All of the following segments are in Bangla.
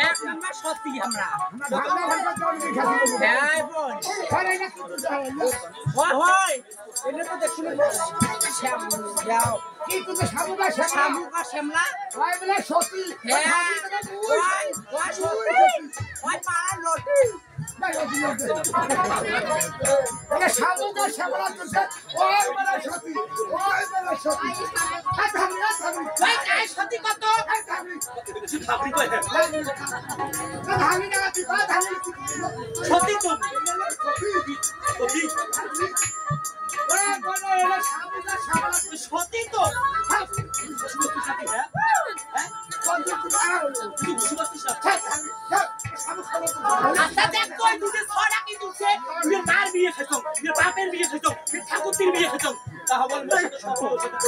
এক নাম্বার সত্যি আমরা হয় এটা তো দেখুন কি তুমি শামুকা শ্যামলা হয় বলে সত্যি হ্যাঁ ওই সত্যি ওই পাড়া লটি এটা শামুকা শ্যামলা তো ওই বলে সত্যি ওই কাই সত্যি কত আপনি কই ধামি না তুই ধামি সত্যি তো সত্যি ওই বলে এটা শামুকা শ্যামলা সত্যি তো আচ্ছা দেখ তুই দুটো ছড়া কি দুছে তুই মার বিয়ে খাইছো তুই বাপের বিয়ে খাইছো তুই ঠাকুরটির বিয়ে খাইছো তাহা বল মোর সাথে সম্পর্ক করতে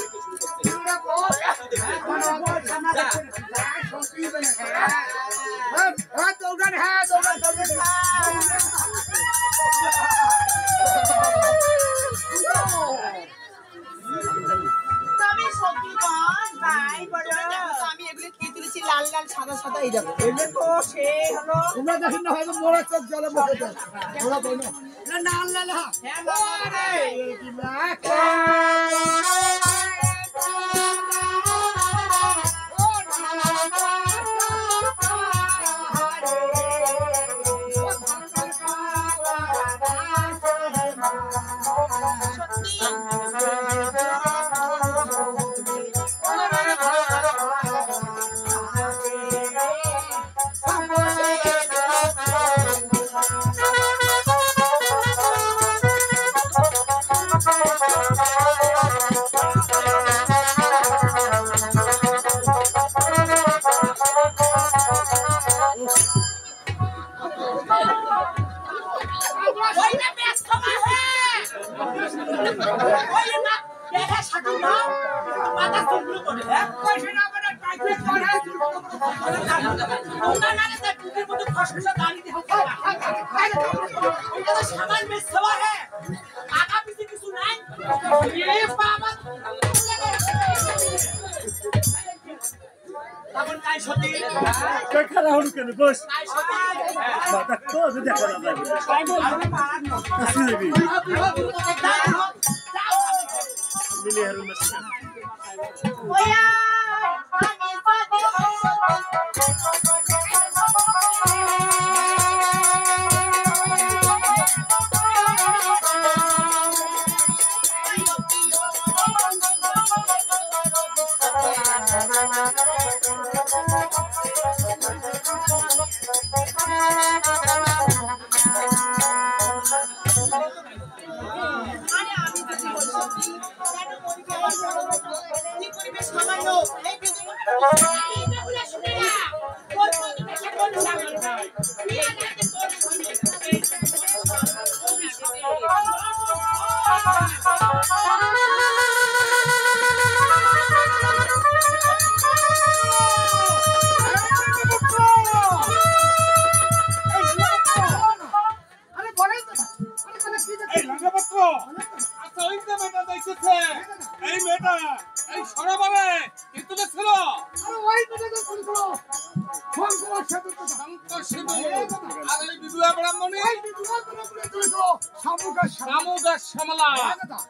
শুরু লাল লাল সাদা সাদা এই দেখো এলে তো সে হলো তোমরা দেখেন না হয়তো মোড়া চোখ জলে মুখে যায় ওরা কই না লাল লাল হ্যাঁ আরে কি লাখ খেলা হলো কেন বস তো দেখা যাবে মিলে হারুন মাসিকা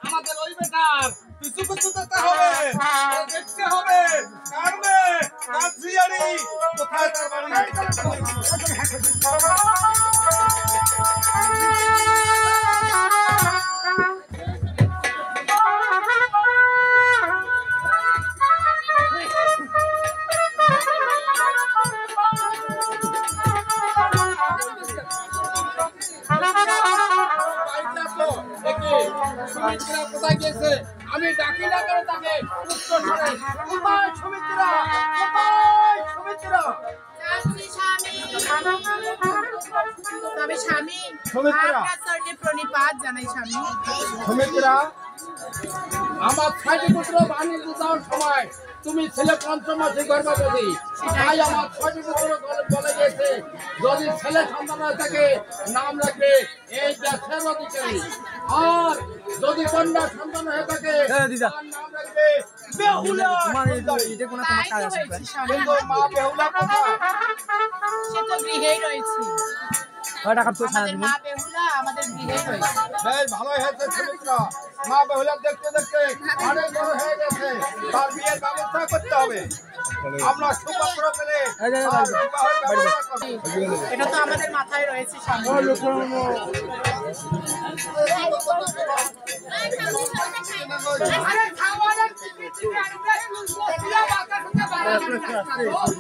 আমাদের ওই বেটার পিছু পিছু যেতে হবে দেখতে হবে কারবে কাজিয়ারি কোথায় তার বাড়ি কোথায় গেছে আমি ডাকি না কেন তাকে উত্তর করে কোথায় সুমিত্রা কোথায় সুমিত্রা তবে স্বামী আপনার চরণে প্রণিপাত জানাই স্বামী সুমিত্রা আমার ছয়টি পুত্র বাণী যাওয়ার সময় তুমি ছেলে পঞ্চমাসে গর্ভবতী তাই আমার ছয়টি পুত্র বলে গেছে যদি ছেলে সন্তান থাকে নাম রাখবে এই দেশের অধিকারী আর যদি কন্যা সন্তান হয়ে থাকে তার নাম রাখবে বেহুলা কিন্তু মা বেহুলা কোথায়? সে তো গৃহেই রয়েছে। আমাদের মা বেহুলা আমাদের গৃহেই রয়েছে। বেশ ভালোই হয়েছে সুমিত্রা, মা বেহুলা দেখতে দেখতে অনেক বড় হয়ে গেছে, তার বিয়ের ব্যবস্থা করতে হবে। আমরা সুপাত্র পেলে তার বিবাহের ব্যবস্থা করব। এটা তো আমাদের মাথায় রয়েছে সামনে। আরে খাওয়ানোর টিকিট আনবে দিয়া বাতাস হতে পারে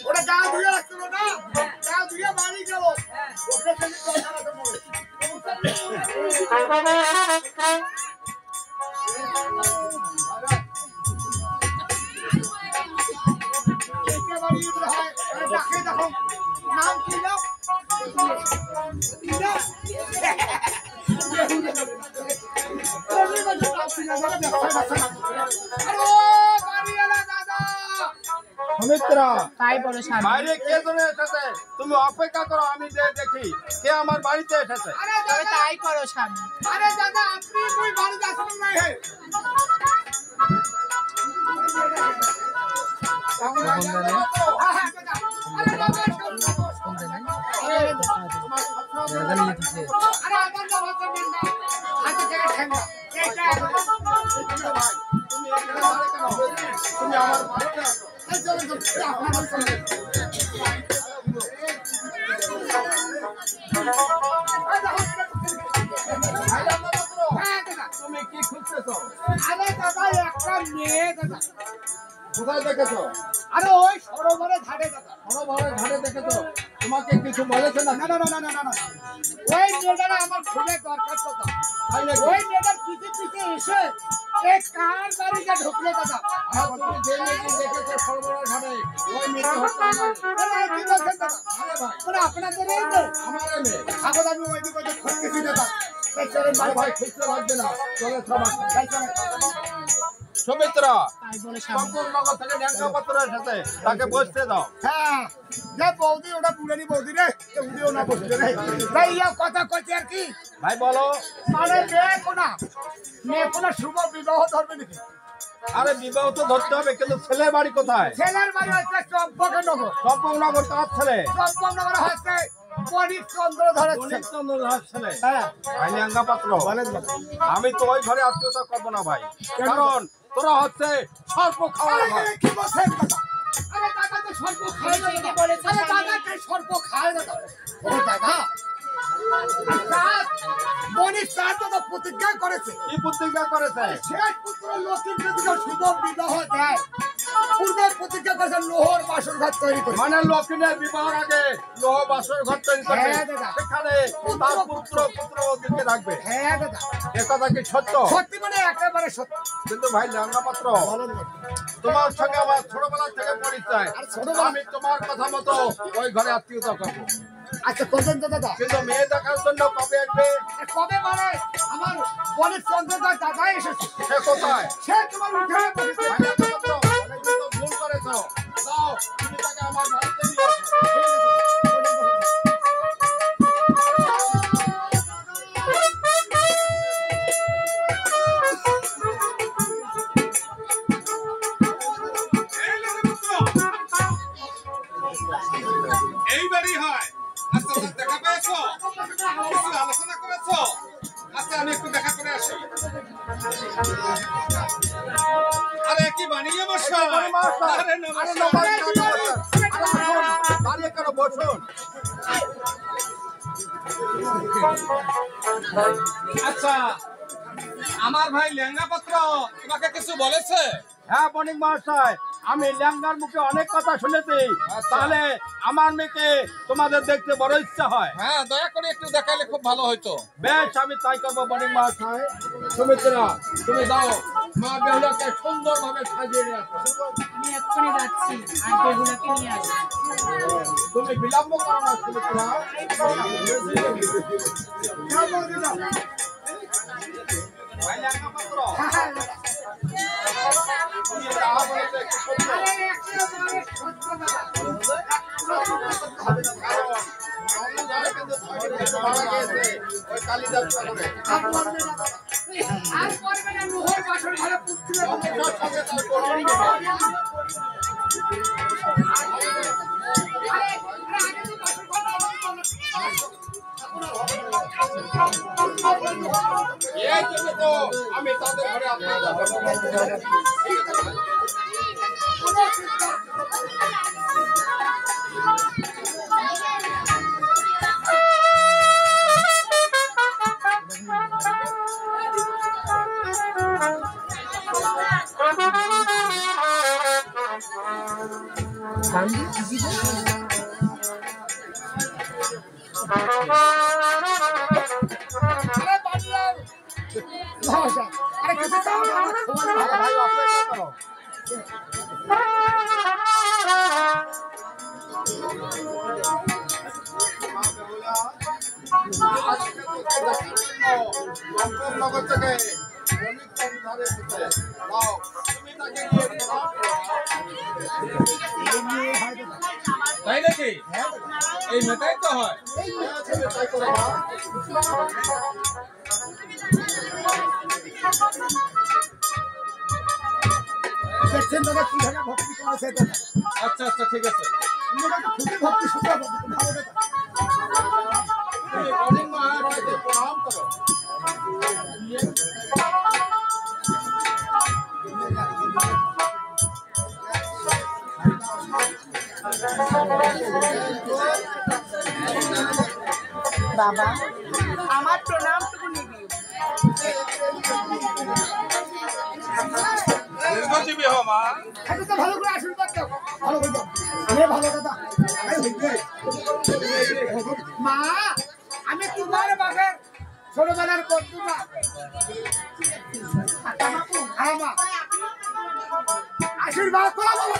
ওটা গা ধুয়ে রাখছিল না, গা ধুয়ে বাড়ি গেল ওকে খালি কথা বলে নাম কি নাও সুমিত্রা, তাই বলো স্বামী। বাইরে কে জন্য এসেছে? তুমি অপেক্ষা করো, আমি দেখি কে আমার বাড়িতে এসেছে। তবে তাই করো স্বামী। আরে দাদা আপনি কই বাড়ি যাচ্ছেন না হে তুমি আমার বাড়িতে আসো। তুমি কি খুঁজতেছো? আরে দাদা একটা মেয়ে দাদা, কোথায় দেখেছো? আরে ওই সরোবরে ধারে দাদা। সরোবরের ঘাটে দেখেছো? তোমাকে কিছু বলেছে না? না না না না না না, ওই মেয়েটার আমার খুবই দরকার দাদা। তাই নাকি? ওই মেয়েটার পিছে পিছে এসে এই কার বাড়িতে ঢুকলো দাদা। আর তুমি যে মেয়েকে দেখেছো সরোবরের ঘাটে, ওই মেয়েকে হত্যা করবে। আরে কি বলছেন দাদা? আরে ভাই, মানে আপনাদের এই যে আমার মেয়ে। আগত আমি ওই দিকে খুঁজতেছি দাদা। এই চলেন আরে বাড়ি ভাই, খুঁজতে লাগবে না, চলে সবাই। এই চলেন। সুমিত্রা, তাই বলো স্বামী। নগর থেকে ন্যাংকাপত্রের সাথে তাকে বসতে দাও। হ্যাঁ যে বৌদি ওটা পুরানি বৌদি রে, উদিও না বসবে রে। তাই ইয়া কথা কইতে আর কি, ভাই বলো। মানে মেয়ে কোনা শুভ বিবাহ ধরবে নাকি? আরে বিবাহ তো ধরতে হবে, কিন্তু ছেলের বাড়ি কোথায়? ছেলের বাড়ি হচ্ছে চম্পকনগর। চম্পকনগর কার ছেলে? চম্পকনগর হচ্ছে পরিত চন্দ্র ধরেছে। গণেশচন্দ্র দাস ছেলে। হ্যাঁ ভাই ন্যাংকাপাত্র, বলেন আমি তো ওই ঘরে আত্মীয়তা করবো না ভাই, কারণ তোরা হচ্ছে সর্প খাওয়ার ঘর। আরে কি বলছেন দাদা? আরে দাদা তো সর্প খায় না ঠিকই দাদা। বলেছে আরে স্বামী। দাদা কে সর্প খায় না দাদা? ও দাদা মনির চার দাদা প্রতিজ্ঞা করেছে, কি প্রতিজ্ঞা করেছে? শেষ পুত্র লক্ষ্মীর যদি শুভ বিবাহ দেয়, পূর্বে প্রতিজ্ঞা করেছে লোহর বাসর ঘর তৈরি করে। মানে লক্ষ্মীদের বিবাহের আগে লোহ বাসর ঘর তৈরি করবে, হ্যাঁ দাদা। সেখানে তার পুত্র ওদেরকে রাখবে। হ্যাঁ দাদা এ কথা কি সত্য? সত্যি মানে একেবারে সত্যি। কিন্তু ভাই ন্যাংকাপাত্র, বলেন না। তোমার সঙ্গে আমার ছোটবেলা থেকে পরিচয়, আর ছোটবেলা- আমি তোমার কথা মতো ওই ঘরে আত্মীয়তা করবো, আচ্ছা করবেন তো দাদা? কিন্তু মেয়ে দেখার জন্য কবে আসবে? আর কবে মানে আমার বনের চন্দ্রদার দাদা এসেছে, সে কোথায়? সে তোমার উঠে বসেছে। ভাই ন্যাংকাপাত্র, অনেক তো ভুল করেছো, দাও তুমি তাকে আমার বাড়িতে নিয়ে আসো। এইবারই হয়। আচ্ছা আচ্ছা, দেখা পেয়েছো? কিছু আলোচনা করেছো? আচ্ছা আমি একটু দেখা করে আসি। আরে কি বানিয়ে বসো? আরে নমস্কার। দাঁড়িয়ে কেন বসুন? আচ্ছা আমার ভাই লেঙ্গাপত্র তোমাকে কিছু বলেছে? হ্যাঁ বণিক মহাশয়, আমি ল্যাংড়ার মুখে অনেক কথা শুনেছি, তাহলে আমার মেয়েকে তোমাদের দেখতে বড় ইচ্ছা হয়। হ্যাঁ দয়া করে একটু দেখালে খুব ভালো হতো। বেশ, আমি তাই করবো বণিক মহাশয়। সুমিত্রা, তুমি দাও মা বেহুলাকে সুন্দরভাবে সাজিয়ে নিয়ে আসো। আমি এক্ষুনি যাচ্ছি আর বেহুলাকে নিয়ে আসবো। তুমি বিলম্ব করো না সুমিত্রা। আর করবে না মোহর বাসর ঘরে পুত্র এই জন্য তো আমি তাদের ঘরে আপনার আরে কিছু চাও না ভাই অপেক্ষা করো। নগর থেকে তাই নাকি এই মেটাই তো হয় দেখছেন দাদা কিভাবে ভক্তি করেছে দাদা আচ্ছা আচ্ছা ঠিক আছে খুবই ভক্তি সুন্দর ভালো দাদা অনেক মহারাজকে প্রণাম করো। বাবা আমার প্রণামটুকু নিবি। দীর্ঘজীবী হও মা খালি তো ভালো করে আশীর্বাদ দাও ভালো করে দাও ভালো দাদা মা আমি তোমার বাপের ছোটবেলার বন্ধু মা হ্যাঁ মা আশীর্বাদ করো বাবা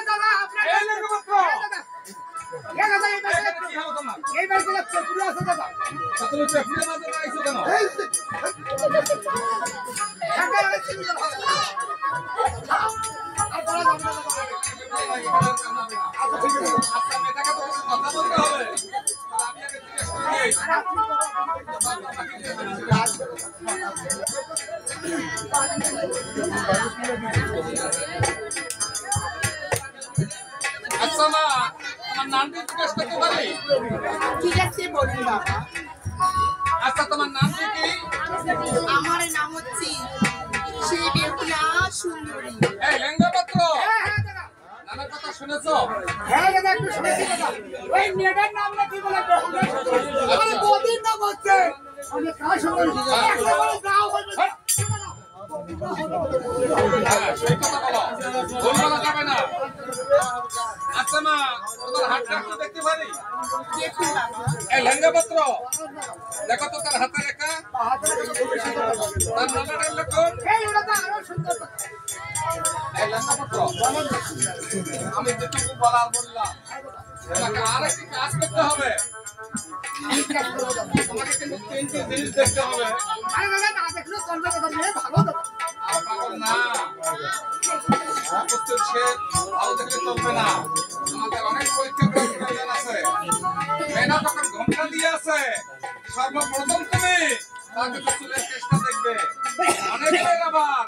দাদা আপনার এইবার দাদা চকুরে আছে দাদা তুমি পেছনে মাঝে আইছো কেন আচ্ছা মেয়েটাকে তো কিছু কথা বলতে হবে আমি আগে জিজ্ঞেস করি আচ্ছা মা আমার নামটি জিজ্ঞেস করতে পারি ঠিক আছে বলুন বাবা। আচ্ছা তোমার নামটি কি আমার নাম হচ্ছে সেই বেহুলা সুন্দরী। এই লেঙ্গাপত্র হ্যাঁ দাদা নানার কথা শুনেছো হ্যাঁ দাদা একটু শুনেছি দাদা ওই মেয়েটার নাম না কি বলে আরে বদির নাম হচ্ছে আমি কাজ শুনেছি একেবারে গাও হয়ে হ্যাঁ, সেই কথা বলো ভুল বলা যাবে না আচ্ছা মা তোমার হাতটা একটু দেখতে পারি দেখুন বাবা এই লেঙ্গাপত্র দেখো তো তার হাতে লেখা তার নানাটার লেখন এই ওটা তো আরো সুন্দর এই লেঙ্গাপত্র আমি যেটুকু বলার বললাম তোমাকে আরেকটি কাজ করতে হবে তোমাকে কিন্তু তিনটি জিনিস দেখতে হবে আরে দাদা না দেখলে চলবে দাদা মেয়ে ভালো দাদা আর পাগল না উপস্থিত সে ভালো দেখলে চলবে না আমাদের অনেক পরীক্ষা প্রয়োজন আছে মেয়েরা যখন ঘন্টা দিয়ে আছে সর্বপ্রথম তুমি তার কিন্তু চুলের চেষ্টা দেখবে অনেক মেয়ের আবার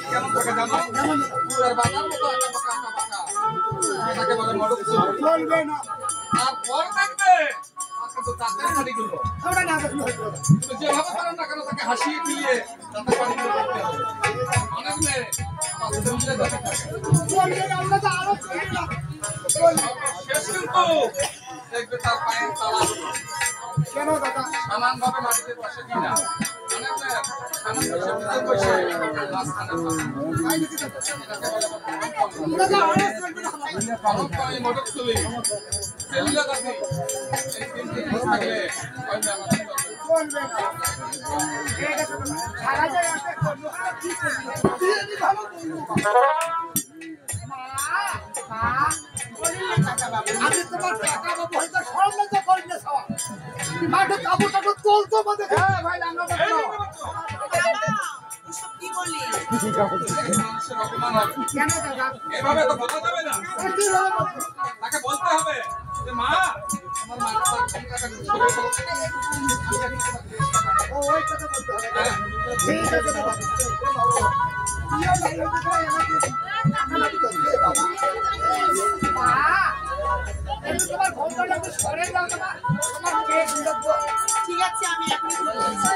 কেমন থাকে জানো পুরের বাজার মতো আঁকা বাঁকা এটাকে বলে মডক চুল চলবে না তারপর দেখবে তার কিন্তু দাঁতের নাড়িগুলো আমরা না দেখলে হইতো না তুমি যেভাবে পারেন না কেন তাকে হাসিয়ে দিয়ে দাঁতের নাড়িগুলো করতে হবে অনেক মেয়ে আমার চুলে দাঁতে থাকে চলবে না আমরা তো আরো চলবে না শেষ কিন্তু দেখবে তার পায়ের তলা কেন দাদা সমান ভাবে মাটিতে বসে কিনা অনেক মেয়ে সমান বসে বসে মাঝখানে থাকে। দাদা আরো চলবে না আমি মোটর তুলি চেল্লা দাদি এই তিনটি জিনিস থাকলে হয়তো আমাদের চলবে না। সারা যায় একটা করবো, কি করবি? দিয়ে দি ভালো বলবো। মা, বলিলে কাকা বাবু। আমি তোমার কাকা বাবু হয়তো সরলতা করি না সওয়া। মাঠে কাপড় টাপড় তোলতো আমাদের। হ্যাঁ ভাই, রান্না করতো। কি বলি? মানুষের অপমান হবে কেন দাদা? এভাবে তো বোঝা যাবে না কি হলো বলো? তাকে বলতে হবে যে মা আমার মাথার ঘোমটাটা খুলে দাও। ও, ওই কথা বলতে হবে। ঠিক আছে বাবা। ইয়ে ভাই, ওই কথা আমাকে দিয়ে বাবা। মা, একটু তোমার ঘোমটাটা একটু সরে দাও বাবা। তোমার পেট লাগবে। ঠিক আছে, আমি এখনই বলছি।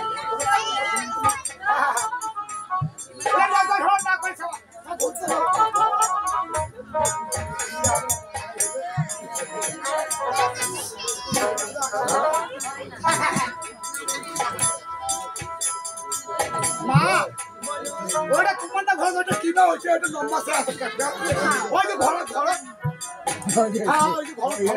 মা, ওটা তোমার না ঘর, ওটা কিনা হয়েছে, ওটা লম্বা সে আছে কাটটা। ওই যে ঘর ঘর। হ্যাঁ, ওই যে ঘর ঘর।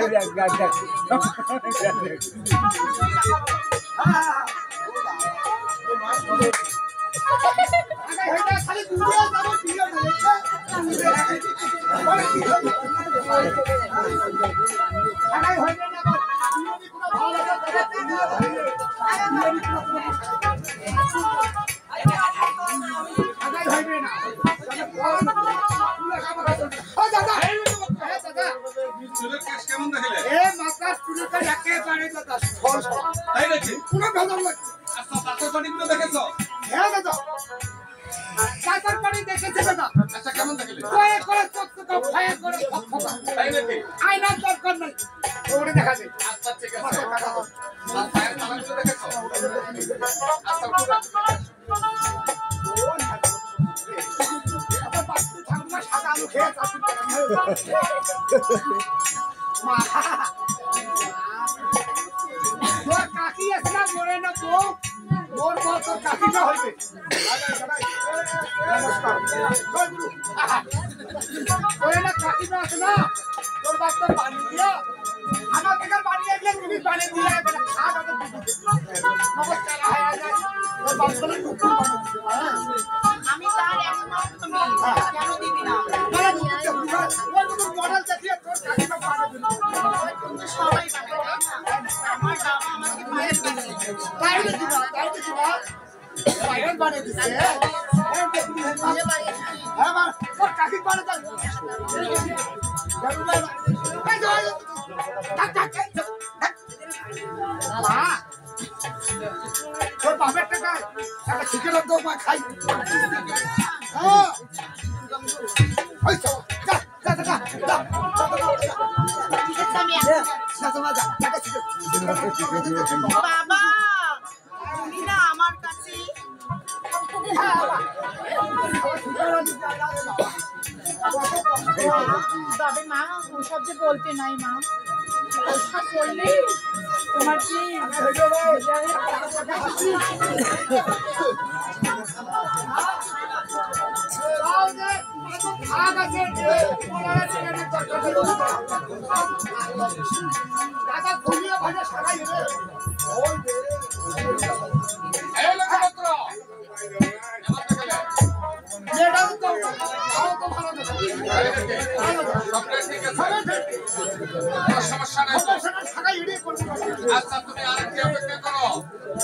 খালি দুধে যাবো, দিয়ে চুলের কেশ কেমন দেখলে তাই নাকি কোনো ভেজাল লাগে। আচ্ছা তাতে পানিগুলো দেখেছো হ্যাঁ দাদা, চাচার বাড়ি দেখেছে দাদা। আচ্ছা কেমন দেখলে কয়ে করে চকচকা, ভয়ে করে ফকফকা। তাই নাকি আয়নার দরকার নাই, ওরে দেখা যায়। আচ্ছা ঠিক আছে আর পায়ের তালাগুলো দেখেছো আচ্ছা পুরো আমার বাচ্চা ঠাকুমা সাদা আলু খেয়ে চাকরি করে। মা, তোর কাকি আছে না, মরে না বউ, মোর বউ তোর কাকিটা হইবে। নমস্কার। জয় গুরু। ওরে না কাকিটা আছে না, তোর বাপ তোর বাড়ি দিয়া, আমার থেকে বাড়ি আসলে তুমি বাড়ি দিয়ে আসবে না। খাওয়া দাওয়া করতে দিবে। নমস্কার, আয় আয় আয়। তোর বাপ বলে টুকটুক বানিয়ে দিবে, হ্যাঁ। আমি তার একমাত্র তুমি কেন দিবি না? মানে টুকটুক দেখবি না? ওই মতো মডেল দেখিয়ে তোর কাকিটা বানিয়ে দিবে। কিন্তু সবাই বানায়, তাই না? আমার বাবা আমাকে পায়ের বানিয়ে দিয়েছে। তাই দেখি না, তাই দেখি না। বাইরের বানিয়ে দিচ্ছে। হ্যাঁ, দেখবি, হ্যাঁ। হ্যাঁ মা, তোর কাকি বানিয়ে দাও। মা, তোর বাপের টাকা একটা চিকেন তো মা খাই। হ্যাঁ, ওই তো, যা, যা, যা, যা, যা, ঠিক আছে, আমি এখন যাচ্ছি। যা, যা, যা, একটা চিকেন। বাবা, তুমি না আমার কাছে তবে মা, ওসব যে বলতে নাই মা। ওসব বললে তোমার কি দাদা ঘুমিয়ে ভাজা সারাই এই লক্ষ্যপত্র এমন দেখলে মেয়েটাও তো ভালো তো ভালো না। তাই নাকি সবটাই ঠিক আছে কোনো সমস্যা নেই তো সারাই এড়িয়ে করবো। আচ্ছা তুমি আরেকটি অপেক্ষা করো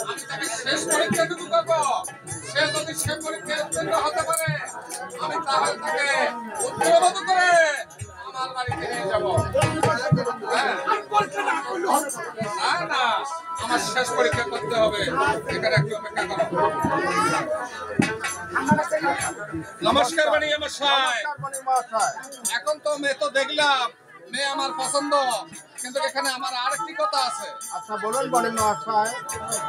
আমি তাকে শেষ পরীক্ষাটুকু করবো সে যদি সে পরীক্ষায় উত্তীর্ণ হতে পারে আমি তাহলে তাকে উত্তরবত করে আমার বাড়িতে নিয়ে যাবো হ্যাঁ আর পরীক্ষা না করলে হবে না। না না আমার শেষ পরীক্ষা করতে হবে এখানে একটু অপেক্ষা করো নমস্কার বাণী মশাই এখন তো মেয়ে তো দেখলাম মেয়ে আমার পছন্দ কিন্তু এখানে আমার আরেকটি কথা আছে আচ্ছা বলুন বলেন মহাশয়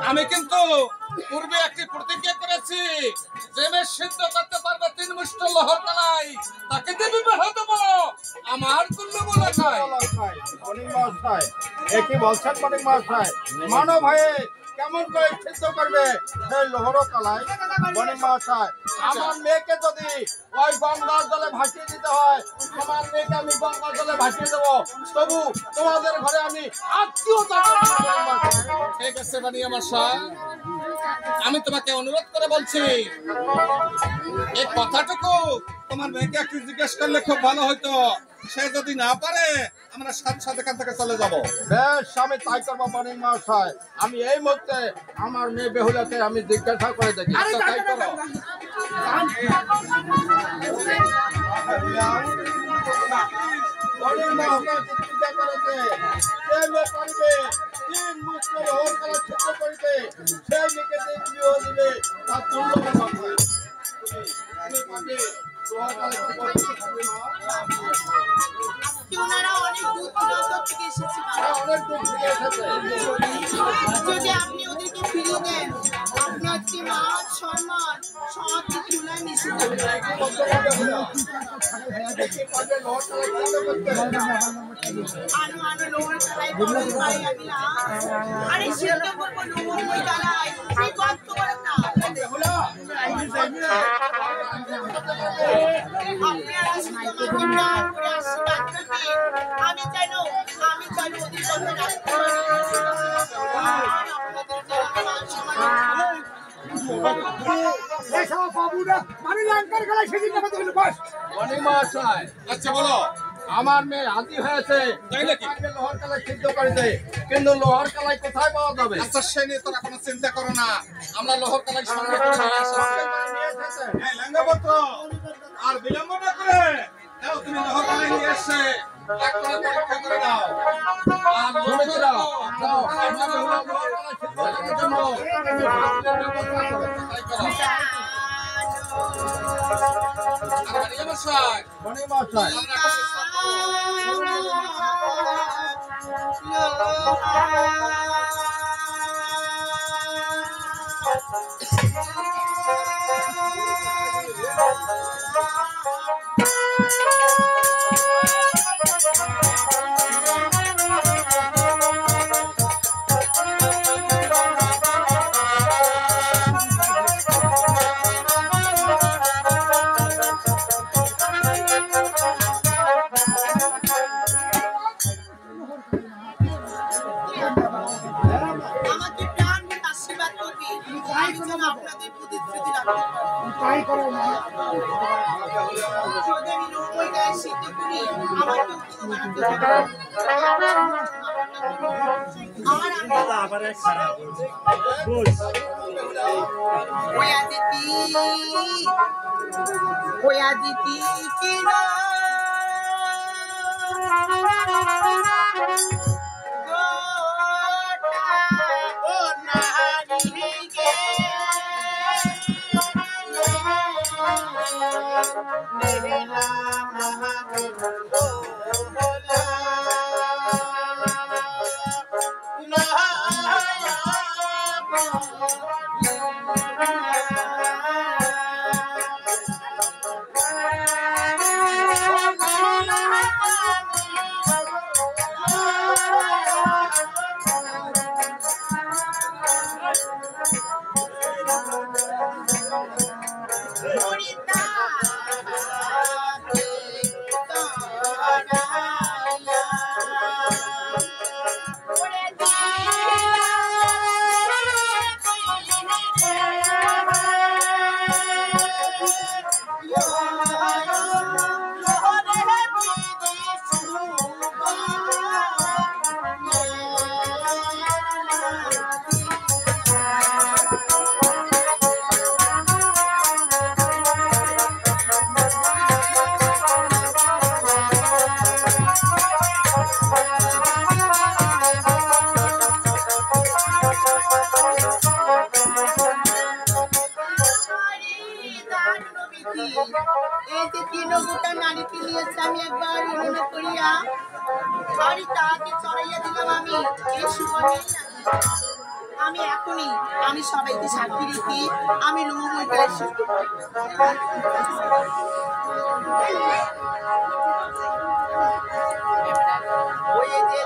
আমি কিন্তু পূর্বে একটি প্রতিজ্ঞা করেছি যে মেয়ে সিদ্ধ করতে পারবে 3 মুষ্ট লহর কালাই তাকে দিয়ে বিবাহ দেব আমার তুল্য বলে খাই মহাশয় একই বলছেন মহাশয় মানব হয়ে কেমন করে সিদ্ধ করবে সেই লোহর কালাই বনি মহাশয় আমার মেয়েকে যদি ওই গঙ্গার জলে ভাসিয়ে দিতে হয় আমার মেয়েকে আমি গঙ্গার জলে ভাসিয়ে দেবো তবু তোমাদের ঘরে আমি আত্মীয়তা করবো না, বনি মহাশয়। ঠিক আছে বানিয়া মশাই, আমি তোমাকে অনুরোধ করে বলছি এই কথাটুকু তোমার মেয়েকে একটু জিজ্ঞেস করলে খুব ভালো হতো। সে যদি না পারে আমরা সাথে সাথে এখান থেকে চলে যাব। বেশ আমি তাই করবো বনি মহাশয়। আমি এই মুহূর্তে আমার মেয়ে বেহুলাকে আমি জিজ্ঞাসা করে দেখি। আরে আচ্ছা, তাই করো। বনি মহাশয় জিজ্ঞাসা করেছে কে মেয়ে পারবে 3 মুষ্টি লোহর কালাই সিদ্ধ করিতে সেই মেয়েকে যে বিবাহ দিবে তার তুল্য হবে। তুমি পাবে লোহর কালাই সিদ্ধ করতে পারবে না। আজকে ওনারা অনেক দূর দূরান্ত থেকে এসেছে বাবা। অনেক দূর থেকে এসেছে। যদি আপনি ওদেরকে ফিরিয়ে দেন আপনার যে মান সম্মান সব কিছু চুলায় মিশে যাবে। আনো আনো লোহার কালাই বড় পাই আবিলা। আরে সিদ্ধ করবো লোহার ওই কালাই সেই কত বড় না। আপনারা শুধু আমাকে প্রাণ করে আশীর্বাদ করবেন। আমি যেন ওদের কথা রাখতে পারি। আর আপনাদের যেন মান সম্মান এসব বাবুরা মানে লঙ্কার গলায় সেদিন না বলে বস বনি মহাশয় আচ্ছা বলো। আমার মেয়ে রাজি হয়েছে তাই নাকি? লোহার কালাই সিদ্ধ করেছে কিন্তু লোহার কালাই কোথায় পাওয়া যাবে? আচ্ছা সে নিয়ে তোরা কোনো চিন্তা করো না, আমরা লোহর কালাই সঙ্গে করে নিয়ে এসেছি। এই লেঙ্গাপত্র আর বিলম্ব না করে নাও, তুমি লোহর কালাই নিয়ে এসে এক করে পরীক্ষা করে নাও। আর শুনে লোহর দাও, দাও, আমার বেহুলা লোহার কালাই সিদ্ধ করার জন্য ব্যবস্থা করো। তাই করো। আর বাড়িয়ে মশাই, বনি মহাশয় আমরা কাছে আমাকে প্রাণ ভরে আশীর্বাদ করবেন। আমি যেন আপনাদের প্রতিশ্রুতি রাখতে পারি। তাই করো না যদি আমি ওই গায়ে সিদ্ধ করি আমাকে উত্তম বানাতে হবে। আর ওয়া দিতি কিনা এই যে তৃণভূতা নারীকে নিয়েছে আমি একবার অনুরোধ করিয়া বাড়ি তাহাকে চড়াইয়া দিলাম আমি এই সুমনে আমি এখনই আমি সবাইকে সাক্ষী রেখি আমি লোহময় গায়ে সিদ্ধ ওই যে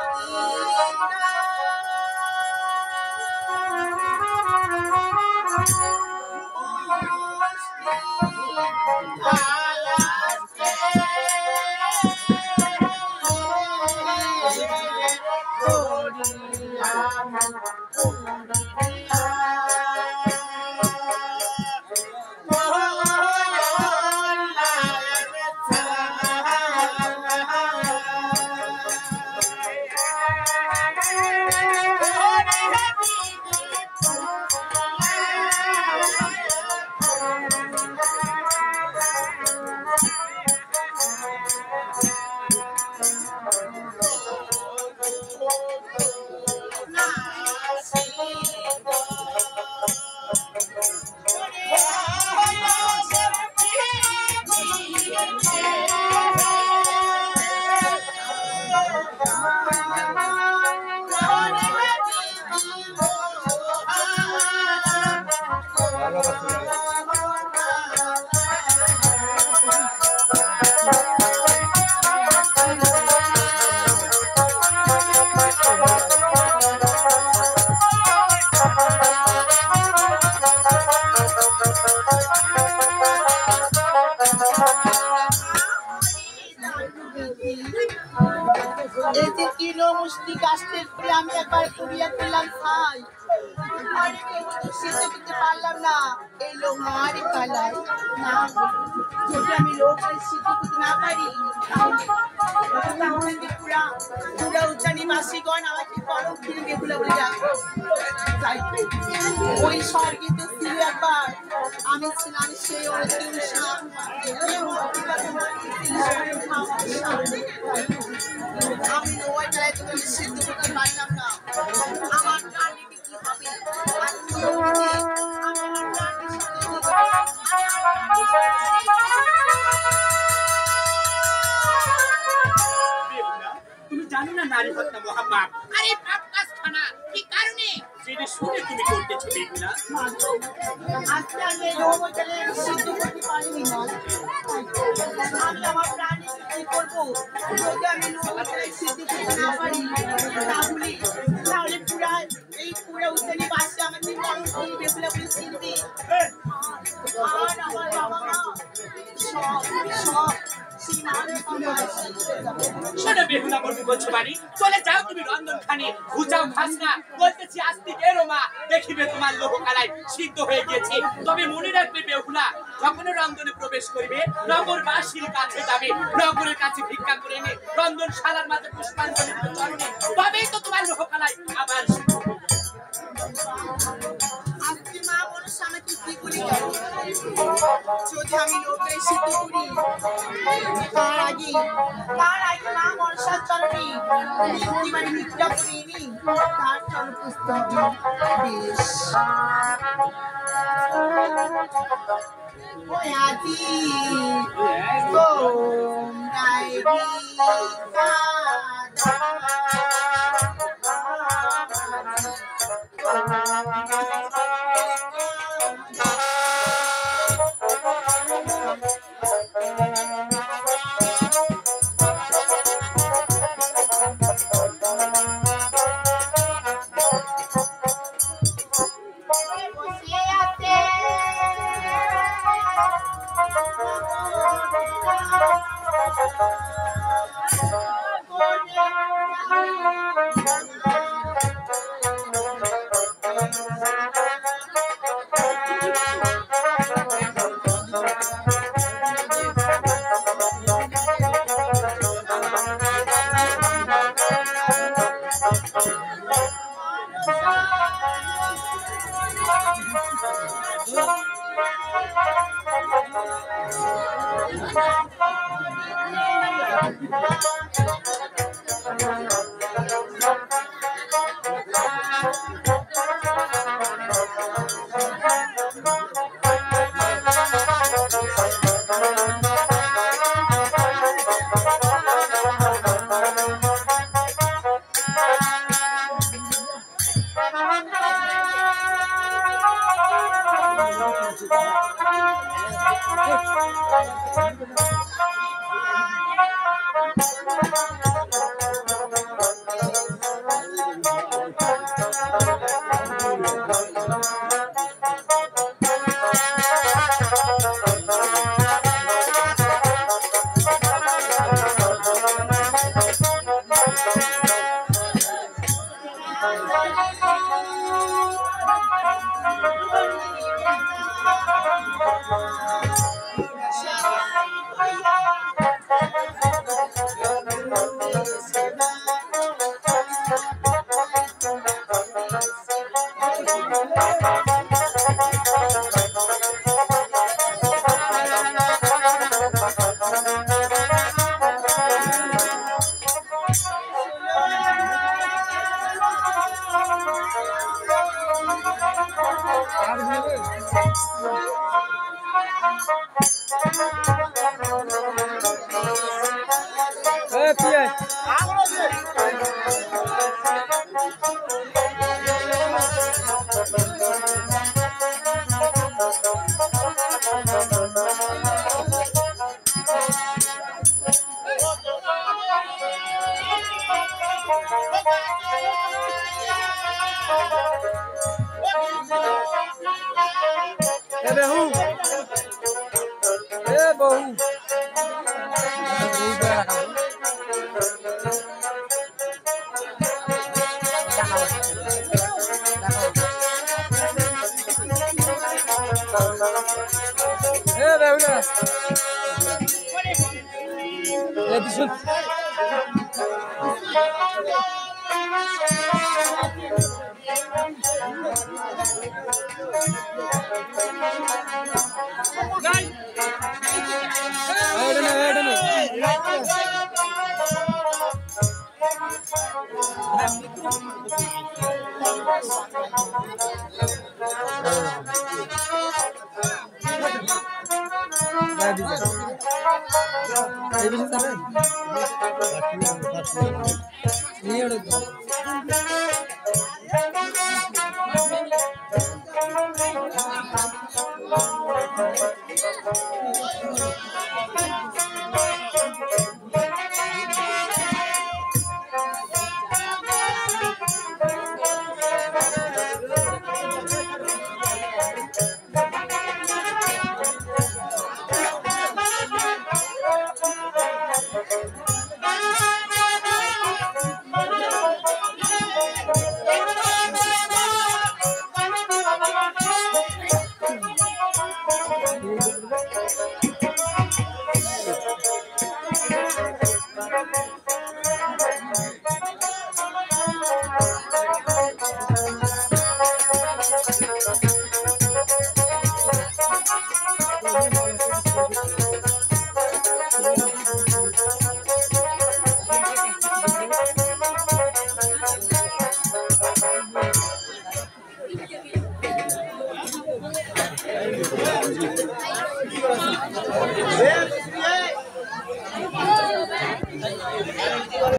এই যে কিলো মুষ্টি গাছের করে আমি একবার পুড়িয়ে দিলাম খাই আরে কেউ তো সেটা দিতে পারলাম না এই লোহার কালাই না যদি আমি লোকের সিদ্ধ করতে না পারি তাহলে পুরা পুরা উচ্চানি মাসিগণ আমাকে কলম ফিরে বেগুলা বলে যায় ওই স্বর্গে তো ছিল একবার আমি ছিলাম সেই অর্জুন আমি ওই জায়গায় তুমি সিদ্ধ করতে পারলাম না আমার প্রাণীকে কি হবে তুমি জানো না নারী হত্যা মহাপাপ? আরে পাপ কাজ খানা কি কারণে জেনে শুনে তুমি করতেছো বেগুনা। আজকে আমি এই ওই জায়গায় সিদ্ধ করতে পারিনি না আমি আমার প্রাণীকে কি করবো যদি আমি ওই জায়গায় সিদ্ধ করতে না পারি তাহলে পুরা এই পুরা উচ্চানি বাসে আমাকে কলম দিয়ে বেগুলা বলে চিনতে আর আমার বাবা মা সব শোনো বেহুলা মর্মু করছো বাড়ি চলে যাও তুমি রন্ধন খানে ঘুচাও খাস না বলতেছি আস্তিক এরো মা দেখিবে তোমার লোহ কালাই সিদ্ধ হয়ে গেছে তবে মনে রাখবে বেহুলা যখন রন্ধনে প্রবেশ করবে নগরবাসীর কাছে যাবে নগরের কাছে ভিক্ষা করে এনে রন্ধনশালার মাঝে পুষ্পাঞ্জলি দিবে চরণে তবেই তো তোমার লোহ কালাই আবার আজকে মা মানুষ আমাকে কি করি যদি আমি লোকের সিদ্ধ করি তার আগে মা মনসার চরণে মানে ভিক্ষা করে নি তার চরণ পুস্তক বেশ ওই আজি তোমরাই ভিক্ষা